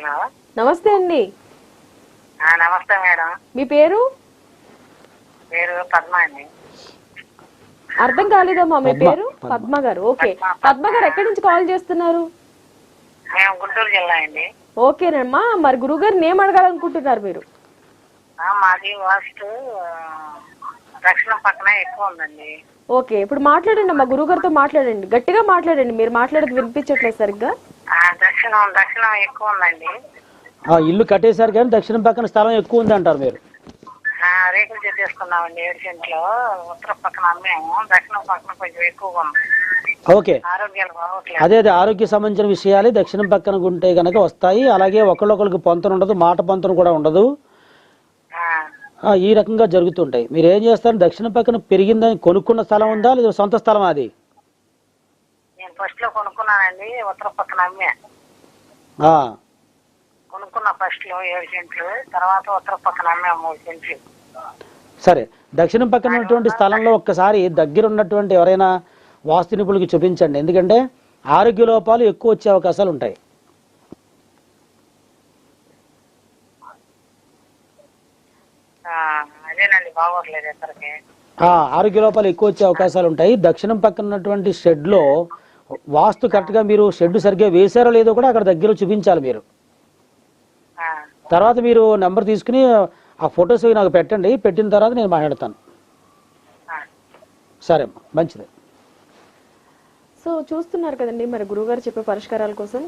Hello, నమస్తే అండి. నమస్తే మేడం. మీ పేరు? పేరు పద్మ అండి. అర్థం కాలేదమ్మా. మీ పద్మ, పేరు? పద్మ గారు. ఓకే, పద్మ గారు ఎక్కడి నుంచి కాల్ చేస్తున్నారు? మేము గుంటూరు జిల్లా అండి. ఓకేనమ్మా. మరి గురువు గారిని ఏం అడగాలనుకుంటున్నారు మీరు? మాది వాస్తు దక్షిణం పక్కన ఎక్కువ ఉందండి. ఓకే, ఇప్పుడు మాట్లాడండి అమ్మా. గురువు గారితో మాట్లాడండి, గట్టిగా మాట్లాడండి. మీరు మాట్లాడేది వినిపించట్లేదు సరిగ్గా. దక్షిణం ఎక్కువ ఉందండి. ఇల్లు కట్టేశారు కానీ దక్షిణం పక్కన స్థలం ఎక్కువ ఉంది అంటారు మీరు. రేకులు చేసేసుకున్నామండి 7 సెంట్లు. ఉత్తర పక్కన అమ్మాము, దక్షిణం పక్కన కొంచెం ఎక్కువగా ఉంది. ఓకే, ఆరోగ్యాలు బాగోట్లేదు. అదే ఆరోగ్య సంబంధించిన విషయాలు దక్షిణం పక్కన ఉంటే కనుక వస్తాయి. అలాగే ఒకళ్ళొకరికి పొంతన ఉండదు, మాట పొంతన కూడా ఉండదు. ఈ రకంగా జరుగుతుంటాయి. మీరు ఏం చేస్తారు? దక్షిణం పక్కన పెరిగిందని కొనుక్కున్న స్థలం ఉందా లేదా సొంత స్థలం? అది నేను ఫస్ట్ లో కొనుక్కున్నానండి, ఉత్తర పక్కన అమ్మా. కొనుక్కున్న ఫస్ట్ లో 7 సెంట్లు, తర్వాత ఉత్తర పక్కన అమ్మా 3 సెంట్లు. సరే, దక్షిణం పక్కన ఉన్నటువంటి స్థలంలో ఒక్కసారి దగ్గర ఉన్నటువంటి ఎవరైనా వాస్తు నిపుణులకి చూపించండి. ఎందుకంటే ఆరోగ్య లోపాలు ఎక్కువ వచ్చే అవకాశాలు ఉంటాయి. అదేనండి, బాగోట్లేదు ఇద్దరికి. ఆరోగ్య లోపాలు ఎక్కువ వచ్చే అవకాశాలు ఉంటాయి. దక్షిణం పక్కన ఉన్నటువంటి షెడ్ లో వాస్తు కరెక్ట్ గా మీరు షెడ్ సరిగ్గా వేశారో లేదో కూడా అక్కడ దగ్గర చూపించాలి మీరు. తర్వాత మీరు నెంబర్ తీసుకుని ఆ ఫొటోస్ నాకు పెట్టండి. పెట్టిన తర్వాత నేను మాట్లాడతాను. సరే అమ్మా, మంచిది. సో చూస్తున్నారు కదండి, మరి గురువు గారు చెప్పే పరిష్కారాల కోసం